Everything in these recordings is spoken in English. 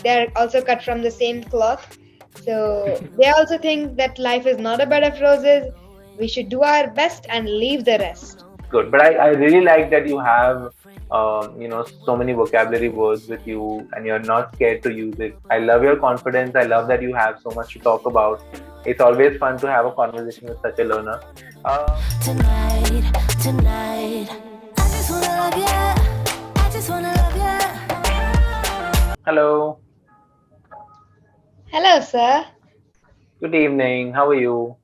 they're also cut from the same cloth. So they also think that life is not a bed of roses. We should do our best and leave the rest. Good, but I really like that you have so many vocabulary words with you and you're not scared to use it. I love your confidence. I love that you have so much to talk about. It's always fun to have a conversation with such a learner. Tonight, tonight, I just wanna love ya. I just wanna love ya. Hello, Hello, sir. good evening. How are you?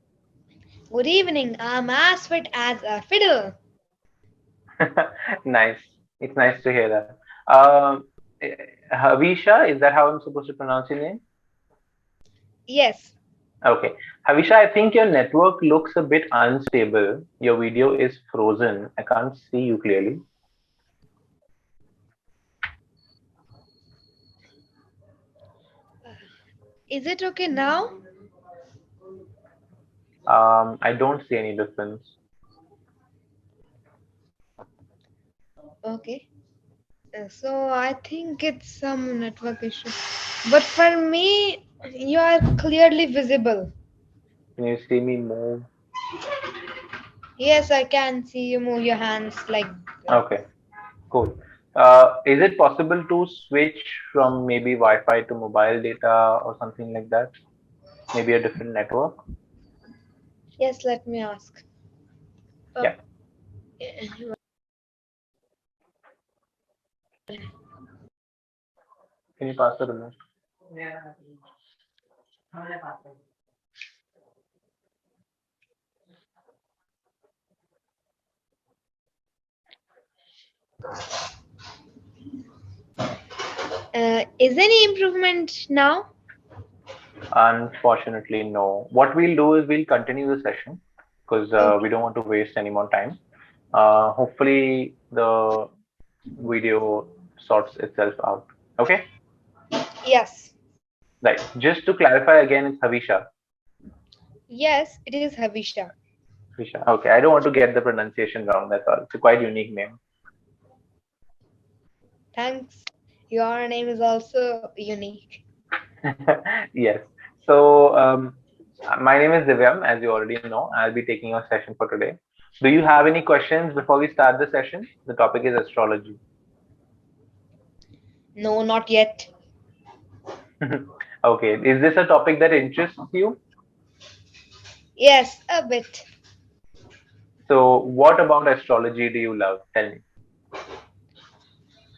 Good evening. I'm as fit as a fiddle. Nice. It's nice to hear that. Eh, Havisha, is that how I'm supposed to pronounce your name? Yes. Okay. Havisha, I think your network looks a bit unstable. Your video is frozen. I can't see you clearly. Is it okay now? I don't see any difference. Okay. So I think it's some network issue. But for me, you are clearly visible. Can you see me move? Yes, I can see you move your hands like that. Okay, cool. Is it possible to switch from maybe Wi-Fi to mobile data or something like that? Maybe a different network? Yes, let me ask. Uh, Yeah. Can you pass the remote? is any improvement now? Unfortunately, no. What we'll do is we'll continue the session because we Okay. don't want to waste any more time. Hopefully, the video sorts itself out. Okay? Yes. Right. Just to clarify again, it's Havisha. Yes, it is Havisha. Havisha. Okay. I don't want to get the pronunciation wrong. That's all. It's a quite unique name. Thanks. Your name is also unique. Yes. So, my name is Divyam, as you already know. I'll be taking your session for today. Do you have any questions before we start the session? The topic is astrology. No, not yet. Okay. Is this a topic that interests you? Yes, a bit. So, what about astrology do you love? Tell me.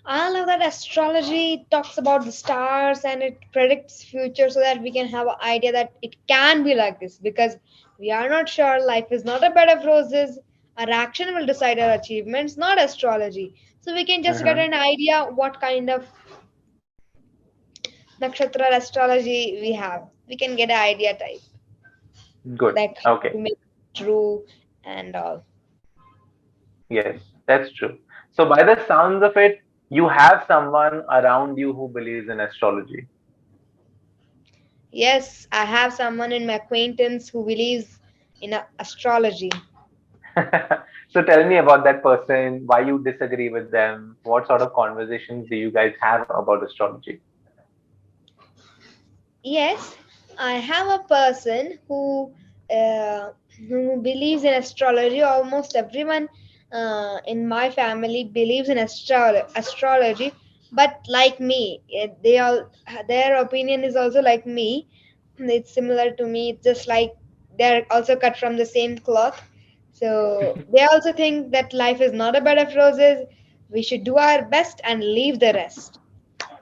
I love that astrology talks about the stars and it predicts future so that we can have an idea that it can be like this because we are not sure. Life is not a bed of roses. Our action will decide our achievements, not astrology. So we can just get Hmm. an idea what kind of nakshatra astrology we have. We can get an idea type Good. that Okay. to make it true and all. Yes, that's true. So, by the sounds of it, you have someone around you who believes in astrology. Yes, I have someone in my acquaintance who believes in astrology. So, tell me about that person, why you disagree with them, what sort of conversations do you guys have about astrology? Yes, I have a person who believes in astrology. Almost everyone in my family believes in astrology, but like me, they all their opinion is also like me. It's similar to me. It's just like they're also cut from the same cloth. So they also think that life is not a bed of roses. We should do our best and leave the rest.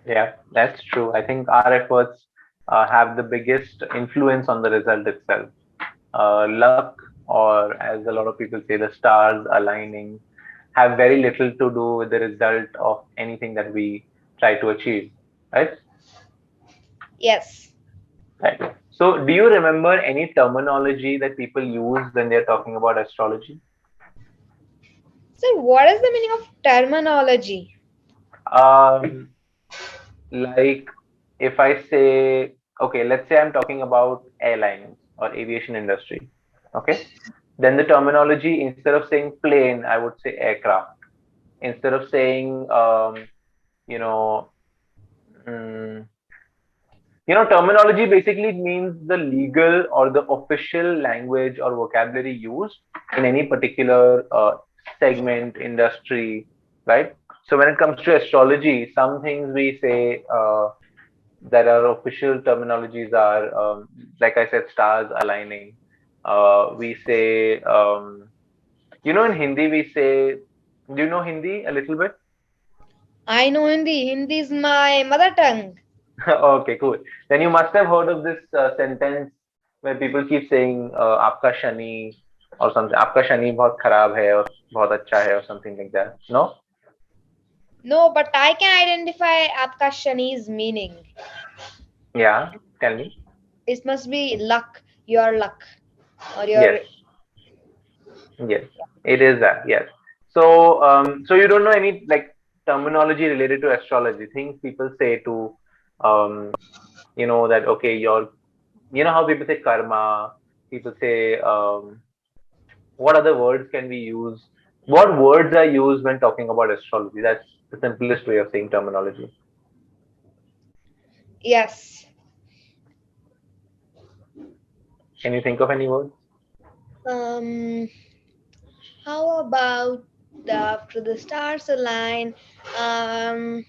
Yeah, that's true. I think our efforts have the biggest influence on the result itself. Luck, or as a lot of people say, the stars aligning, have very little to do with the result of anything that we try to achieve, right? Yes. Right. So, do you remember any terminology that people use when they're talking about astrology? So, what is the meaning of terminology? Um, like if I say, okay, let's say I'm talking about airlines or aviation industry, okay? Then the terminology, instead of saying plane, I would say aircraft. Instead of saying, you know, mm, Terminology basically means the legal or the official language or vocabulary used in any particular segment, industry, right? So when it comes to astrology, some things we say that our official terminologies are, like I said, stars aligning. We say, in Hindi, we say, do you know Hindi a little bit? I know Hindi. Hindi is my mother tongue. Okay, cool. Then you must have heard of this sentence where people keep saying आपका Shani or something. आपका शनि बहुत खराब है और बहुत अच्छा है or something like that. No? No, but I can identify Apka Shani's meaning. Yeah. Tell me. It must be luck, your luck, or Yes. your. Yes. It is that. Yes. So you don't know any like terminology related to astrology. Things people say to, um, that okay, how people say karma. People say what other words can we use? What words are used when talking about astrology? That's the simplest way of saying terminology. Yes. Can you think of any words? Um. How about after the stars align? Um.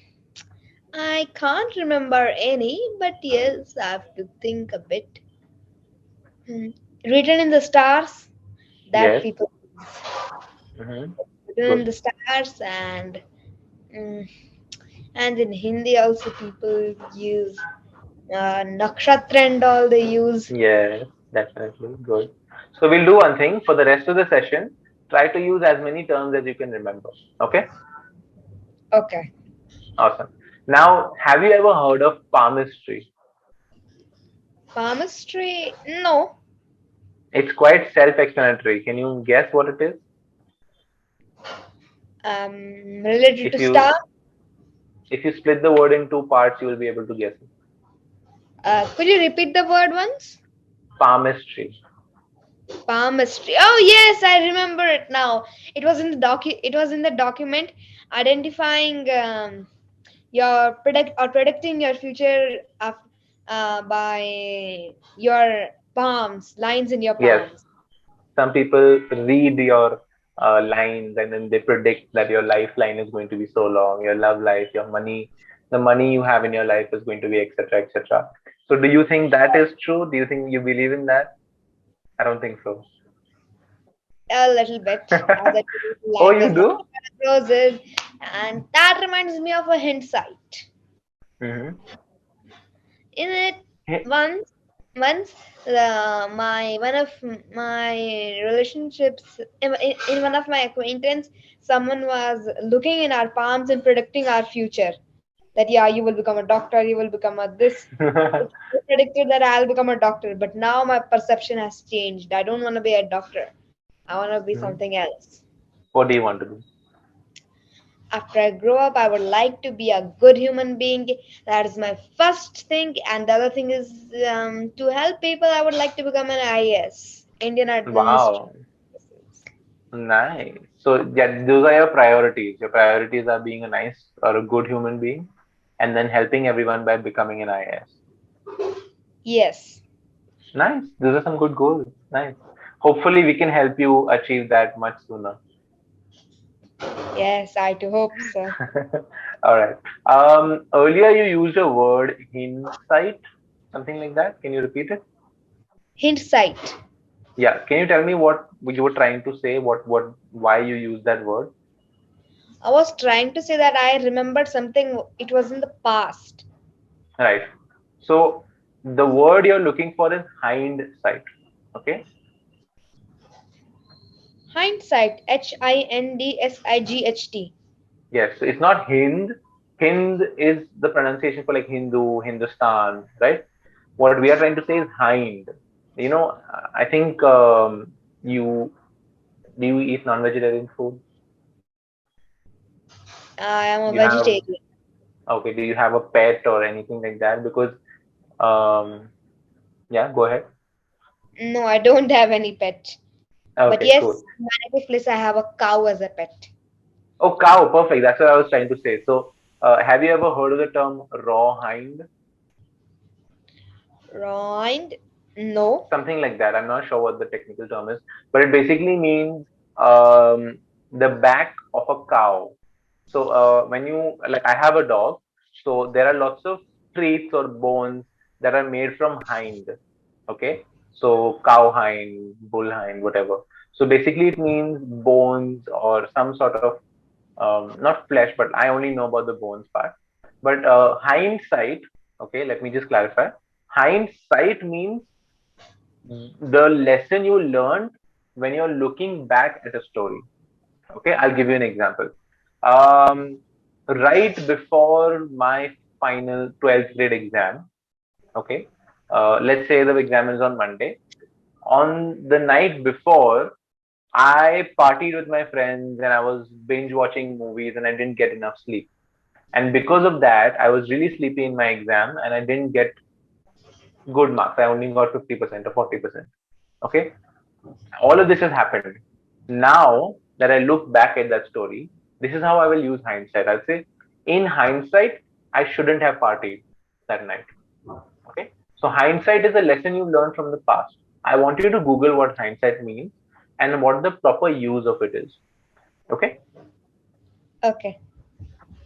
I can't remember any, but yes, I have to think a bit. Hmm. Written in the stars, that Yes. people Hmm. written in Good. the stars, mm, and in Hindi also people use nakshatra and all they use. Yes, definitely. Good. So we'll do one thing for the rest of the session. Try to use as many terms as you can remember. Okay? Okay. Awesome. Now, have you ever heard of palmistry? Palmistry? No. It's quite self-explanatory. Can you guess what it is? Related If to you star? if you split the word in two parts, you will be able to guess it. Could you repeat the word once? Palmistry. Palmistry. Oh yes, I remember it now. It was in the It was in the document identifying your predicting your future by your palms, lines in your Yes. palms. Some people read your lines and then they predict that your lifeline is going to be so long, your love life, your money, the money you have in your life is going to be, etc., etc. So, do you think that is true? Do you think you believe in that? I don't think so. A little bit, as I told you, Oh, life you is not do? a roses, and that reminds me of a hindsight. Mm-hmm. In it, once my one of my relationships in one of my acquaintance, someone was looking in our palms and predicting our future. That yeah, you will become a doctor, you will become a this. It predicted that I'll become a doctor, but now my perception has changed. I don't want to be a doctor. I want to be something else. What do you want to do? After I grow up, I would like to be a good human being. That is my first thing. And the other thing is to help people. I would like to become an IAS, Indian Administrative Wow, Services. nice. So, yeah, those are your priorities. Your priorities are being a nice or a good human being and then helping everyone by becoming an IAS. Yes, Nice. Those are some good goals. Nice. Hopefully, we can help you achieve that much sooner. yes, I do hope so. All right. Earlier you used a word hindsight, something like that. Can you repeat it? Hindsight. Yeah. Can you tell me what you were trying to say? Why you use that word? I was trying to say that I remembered something, it was in the past. Right. So the word you're looking for is hindsight. Okay. Hindsight, HINDSIGHT. Yes. So it's not Hind. Hind is the pronunciation for like Hindu, Hindustan, right? What we are trying to say is hind. You know, I think you do you eat non-vegetarian food? I am a You have vegetarian. okay. Do you have a pet or anything like that? Because um, yeah, go ahead. No, I don't have any pet. But Okay, cool. yes, in my native place, I have a cow as a pet. Oh, cow, perfect. That's what I was trying to say. So, have you ever heard of the term raw hind? Rind? No. Something like that. I'm not sure what the technical term is, but it basically means um, the back of a cow. So when you like, I have a dog, so there are lots of treats or bones that are made from hind. Okay, so cow hind, bull hind, whatever. So basically, it means bones or some sort of not flesh, but I only know about the bones part. But hindsight, okay, let me just clarify. Hindsight means the lesson you learned when you're looking back at a story. Okay, I'll give you an example. Um, right before my final 12th grade exam, okay, let's say the exam is on Monday. On the night before, I partied with my friends and I was binge watching movies and I didn't get enough sleep. And because of that, I was really sleepy in my exam and I didn't get good marks. I only got 50% or 40%. Okay, all of this has happened. Now that I look back at that story, this is how I will use hindsight. I'll say, in hindsight, I shouldn't have partied that night. Okay. So hindsight is a lesson you learn from the past. I want you to Google what hindsight means and what the proper use of it is. Okay. Okay.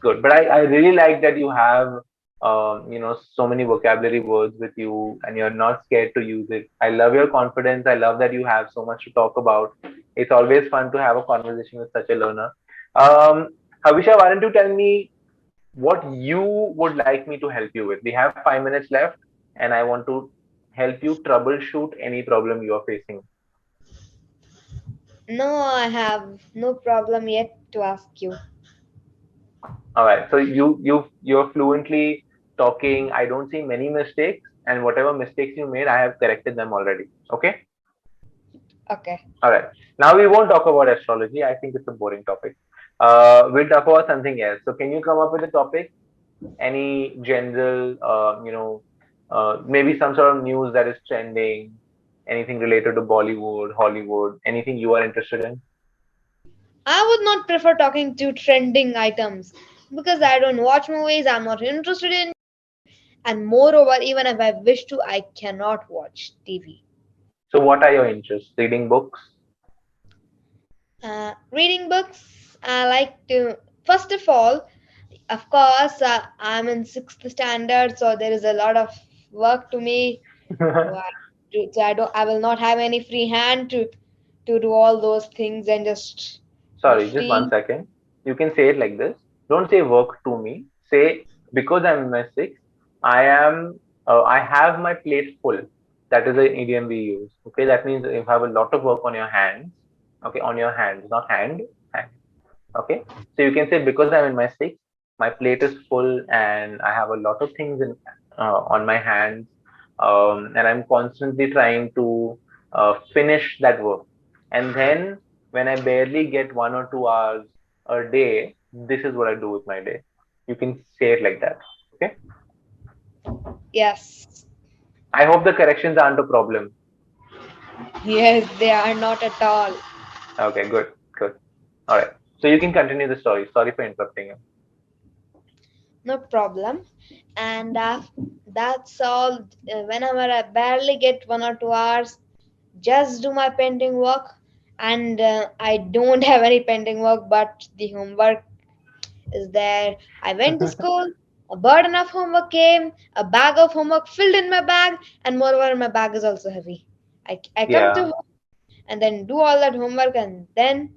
Good. But I really like that you have, so many vocabulary words with you and you're not scared to use it. I love your confidence. I love that you have so much to talk about. It's always fun to have a conversation with such a learner. Um, Havisha, why don't you tell me what you would like me to help you with? We have 5 minutes left and I want to help you troubleshoot any problem you are facing. No, I have no problem yet to ask you. All right. So you're fluently talking. I don't see many mistakes, and whatever mistakes you made, I have corrected them already. Okay. Okay. All right. Now we won't talk about astrology. I think it's a boring topic. We'll talk about something else. So can you come up with a topic? Any general, maybe some sort of news that is trending, anything related to Bollywood, Hollywood, anything you are interested in? I would not prefer talking to trending items because I don't watch movies, I'm not interested in, and moreover, even if I wish to, I cannot watch TV. So what are your interests? Reading books? Reading books, I like to, first of all, of course, I'm in sixth standard, so there is a lot of work to me. So I will not have any free hand to do all those things and just be Sorry, just one free. second. You can say it like this. Don't say work to me. Say, because I'm in my sixth, I have my plate full. That is the idiom we use. Okay, that means you have a lot of work on your hands. Okay, on your hands, not hand. Okay, so you can say, because I'm in my sixth, my plate is full and I have a lot of things on my hands, and I'm constantly trying to finish that work. And then when I barely get 1 or 2 hours a day, this is what I do with my day. You can say it like that. Okay. Yes, I hope the corrections aren't a problem. yes, they are not at all. Okay, good, good. All right. So you can continue the story. Sorry for interrupting you. No problem. And that's all. Whenever I barely get 1 or 2 hours, just do my painting work. And I don't have any painting work, but the homework is there. I went to school, a burden of homework came, a bag of homework filled in my bag, and moreover, my bag is also heavy. I come to Yeah. home and then do all that homework, and then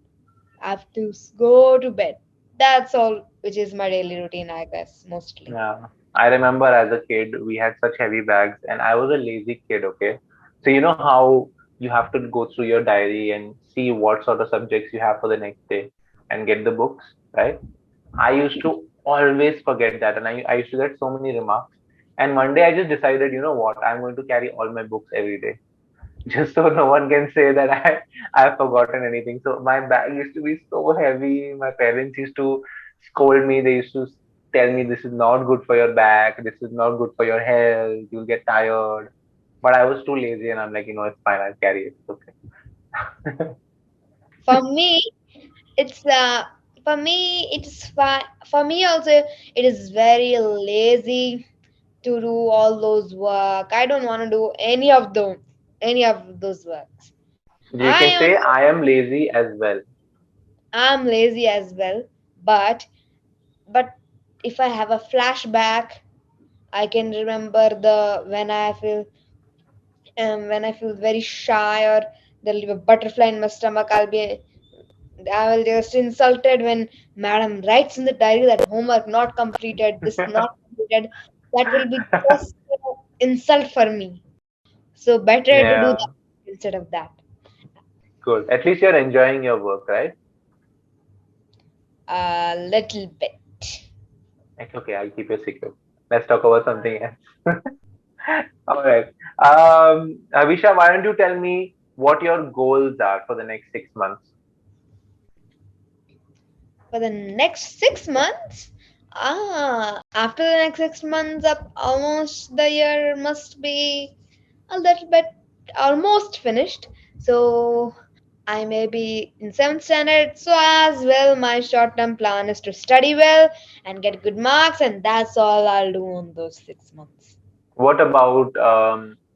I have to go to bed. That's all, which is my daily routine, I guess, mostly. Yeah, I remember as a kid, we had such heavy bags, and I was a lazy kid, okay? So, you know how you have to go through your diary and see what sort of subjects you have for the next day and get the books, right? I used to always forget that, and I used to get so many remarks. And one day I just decided, you know what, I'm going to carry all my books every day, just so no one can say that I've forgotten anything. So my bag used to be so heavy. My parents used to scold me. They used to tell me, this is not good for your back. This is not good for your health. You'll get tired. But I was too lazy, and I'm like, it's fine. I'll carry it. It's okay. For me, it's for me it's fine. For me also, it is very lazy. to do all those work. I don't want to do any of those works. You can I say only I am lazy as well. I'm lazy as well, but but if I have a flashback, I can remember the when I feel very shy or there'll be a butterfly in my stomach. I will just insulted when madam writes in the diary that homework not completed, this not completed. That will be just insult for me. So better to do Yeah, that instead of that. good. At least you're enjoying your work, right? A little bit. It's okay. I'll keep it secret. Let's talk about something else. All right. Avisha, why don't you tell me what your goals are for the next 6 months? For the next 6 months, after the next 6 months, up almost the year must be a little bit almost finished. So I may be in seventh standard. So as well, my short-term plan is to study well and get good marks, and that's all I'll do on those 6 months. What about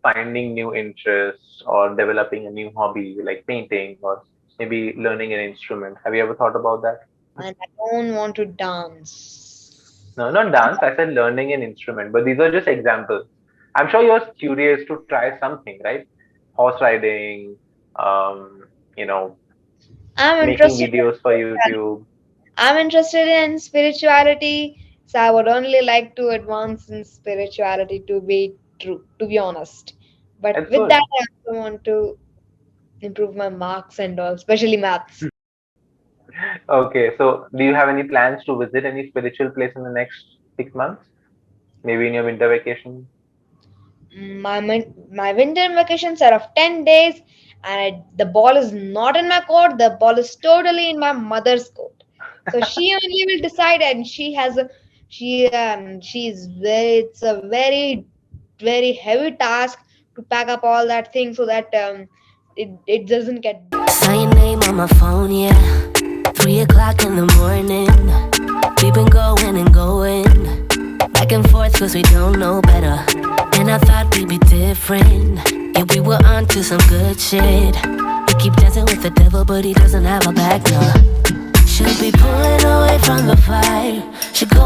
finding new interests or developing a new hobby like painting or maybe learning an instrument? Have you ever thought about that? And I don't want to dance. No, not dance. I said learning an instrument, but these are just examples. I'm sure you're curious to try something, right? Horse riding, um, you know, I'm making interested. videos for YouTube. I'm interested in spirituality, so I would only like to advance in spirituality to be true, to be honest. But It's with that, good. I also want to improve my marks and all, especially maths. Okay, so do you have any plans to visit any spiritual place in the next 6 months? Maybe in your winter vacation? My winter vacations are of 10 days, and the ball is not in my court, the ball is totally in my mother's court. So she only will decide, and it's a very heavy task to pack up all that thing so that it doesn't get. Saw your name on my phone, yeah. 3 o'clock in the morning. We've been going and going. Back and forth cause we don't know better. And I thought we'd be different. Yeah, we were on to some good shit. We keep dancing with the devil, but he doesn't have a back, no. Should be pulling away from the fire. Should go